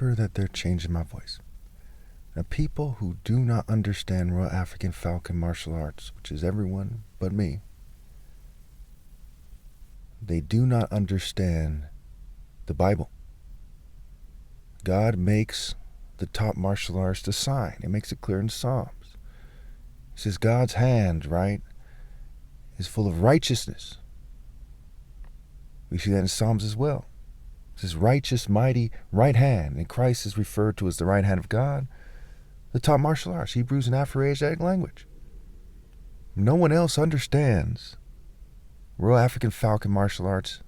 remember that they're changing my voice. Now, people who do not understand Royal African Falcon martial arts, which is everyone but me, they do not understand the Bible. God makes the top martial arts to sign. It makes it clear in Psalms. It says God's hand, right, is full of righteousness. We see that in Psalms as well. It's his righteous, mighty right hand. And Christ is referred to as the right hand of God. The top martial arts, Hebrews and Afro-Asiatic language. No one else understands Royal African Falcon martial arts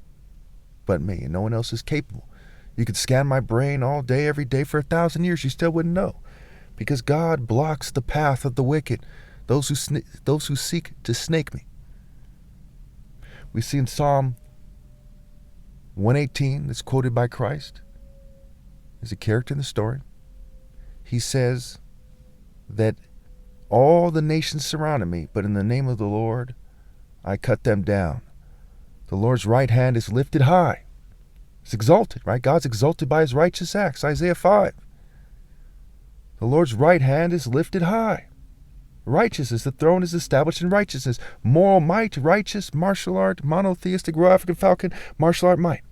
but me. And no one else is capable. You could scan my brain all day, every day for 1,000 years. You still wouldn't know. Because God blocks the path of the wicked, those who seek to snake me. We see in Psalm 118, that's quoted by Christ, there's a character in the story. He says that all the nations surrounded me, but in the name of the Lord, I cut them down. The Lord's right hand is lifted high. It's exalted, right? God's exalted by his righteous acts, Isaiah 5. The Lord's right hand is lifted high. Righteousness, the throne is established in righteousness. Moral might, righteous, martial art, monotheistic, Royal African Falcon, martial art might.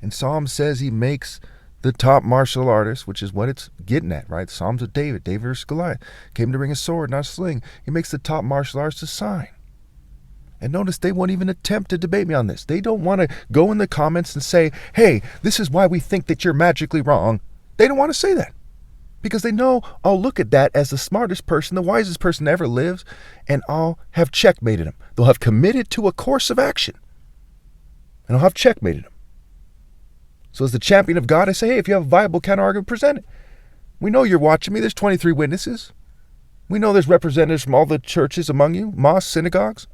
And Psalm says he makes the top martial artist, which is what it's getting at, right? Psalms of David versus Goliath, came to bring a sword, not a sling. He makes the top martial artist to sign. And notice they won't even attempt to debate me on this. They don't want to go in the comments and say, hey, this is why we think that you're magically wrong. They don't want to say that. Because they know I'll look at that as the smartest person, the wisest person that ever lives, and I'll have checkmated them. They'll have committed to a course of action. And I'll have checkmated them. So as the champion of God, I say, hey, if you have a viable counter-argument, present it. We know you're watching me. There's 23 witnesses. We know there's representatives from all the churches among you, mosques, synagogues.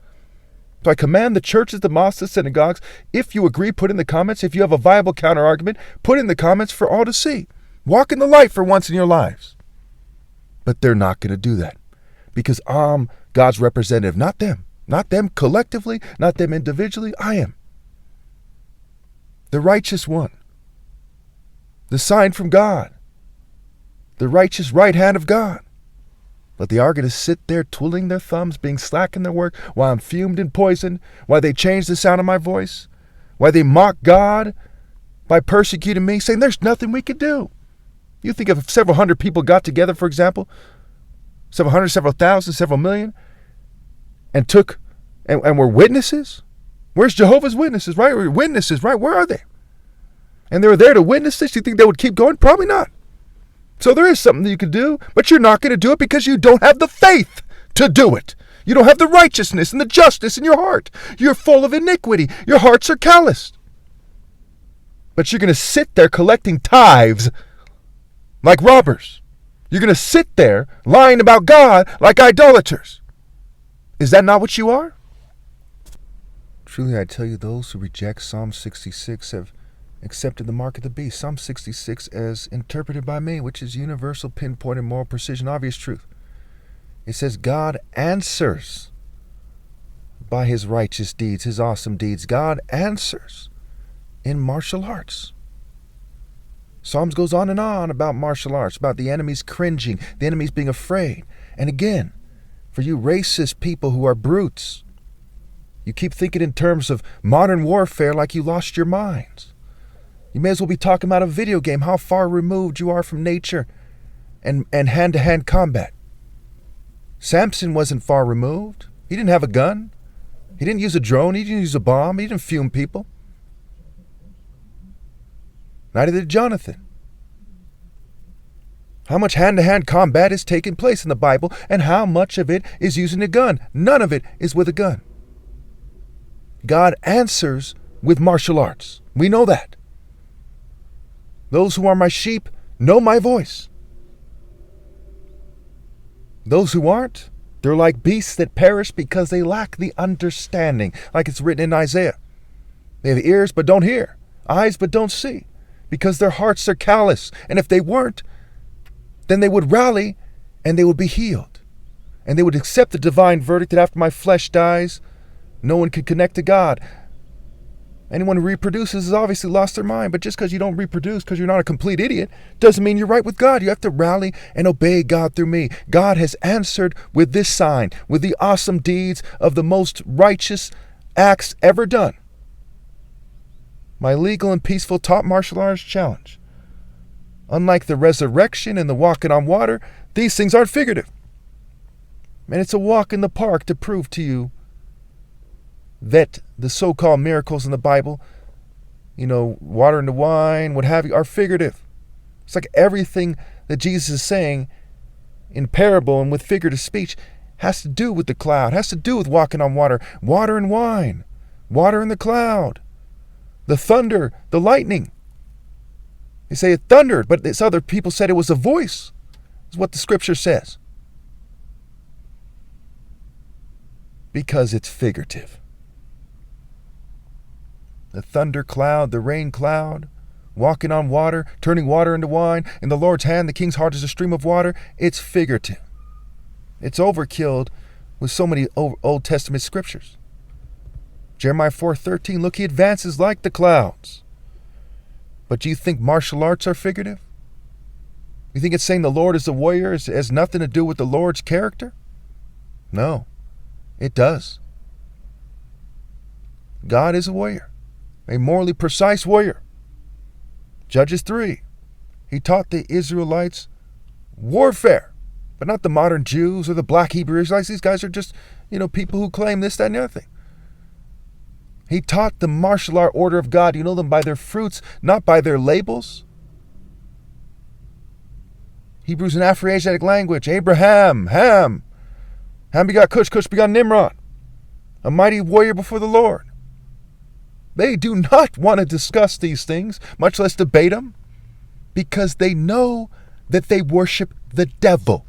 So I command the churches, the mosques, the synagogues, if you agree, put in the comments. If you have a viable counter-argument, put in the comments for all to see. Walk in the light for once in your lives. But they're not going to do that because I'm God's representative, not them. Not them collectively, not them individually. I am. The righteous one. The sign from God. The righteous right hand of God. But they are going to sit there twiddling their thumbs, being slack in their work, while I'm fumed and poisoned, while they change the sound of my voice, while they mock God by persecuting me, saying there's nothing we could do. You think if several hundred people got together, for example, several hundred, several thousand, several million, and were witnesses? Where's Jehovah's Witnesses, right? Or witnesses, right? Where are they? And they were there to witness this. You think they would keep going? Probably not. So there is something that you can do, but you're not going to do it because you don't have the faith to do it. You don't have the righteousness and the justice in your heart. You're full of iniquity. Your hearts are calloused. But you're going to sit there collecting tithes like robbers. You're going to sit there lying about God like idolaters. Is that not what you are? Truly, I tell you, those who reject Psalm 66 have accepted the mark of the beast. Psalm 66 as interpreted by me, which is universal, pinpointed, moral precision, obvious truth. It says God answers by his righteous deeds, his awesome deeds. God answers in martial arts. Psalms goes on and on about martial arts, about the enemies cringing, the enemies being afraid. And again, for you racist people who are brutes, you keep thinking in terms of modern warfare like you lost your minds. You may as well be talking about a video game, how far removed you are from nature and hand-to-hand combat. Samson wasn't far removed. He didn't have a gun. He didn't use a drone. He didn't use a bomb. He didn't fume people. Neither did Jonathan. How much hand-to-hand combat is taking place in the Bible, and how much of it is using a gun? None of it is with a gun. God answers with martial arts. We know that. Those who are my sheep know my voice. Those who aren't, they're like beasts that perish because they lack the understanding, like it's written in Isaiah. They have ears but don't hear, eyes but don't see, because their hearts are callous. And if they weren't, then they would rally and they would be healed. And they would accept the divine verdict that after my flesh dies, no one could connect to God. Anyone who reproduces has obviously lost their mind. But just because you don't reproduce, because you're not a complete idiot, doesn't mean you're right with God. You have to rally and obey God through me. God has answered with this sign, with the awesome deeds of the most righteous acts ever done. My legal and peaceful top martial arts challenge. Unlike the resurrection and the walking on water, these things aren't figurative. And it's a walk in the park to prove to you that the so-called miracles in the Bible, water into wine, what have you, are figurative. It's like everything that Jesus is saying in parable and with figurative speech has to do with the cloud, has to do with walking on water, water and wine, water in the cloud, the thunder, the lightning. They say it thundered, but this other people said it was a voice, is what the scripture says. Because it's figurative. The thunder cloud, the rain cloud, walking on water, turning water into wine, in the Lord's hand the king's heart is a stream of water. It's figurative. It's overkilled with so many Old Testament scriptures. Jeremiah 4:13, look, he advances like the clouds. But do you think martial arts are figurative? You think it's saying the Lord is a warrior has nothing to do with the Lord's character? No, it does. God is a warrior, a morally precise warrior. Judges 3, he taught the Israelites warfare, but not the modern Jews or the black Hebrew Israelites. These guys are just, people who claim this, that, and the other thing. He taught the martial art order of God. You know them by their fruits, not by their labels. Hebrew's an Afroasiatic language. Abraham, Ham begot Cush, Cush begot Nimrod, a mighty warrior before the Lord. They do not want to discuss these things, much less debate them, because they know that they worship the devil.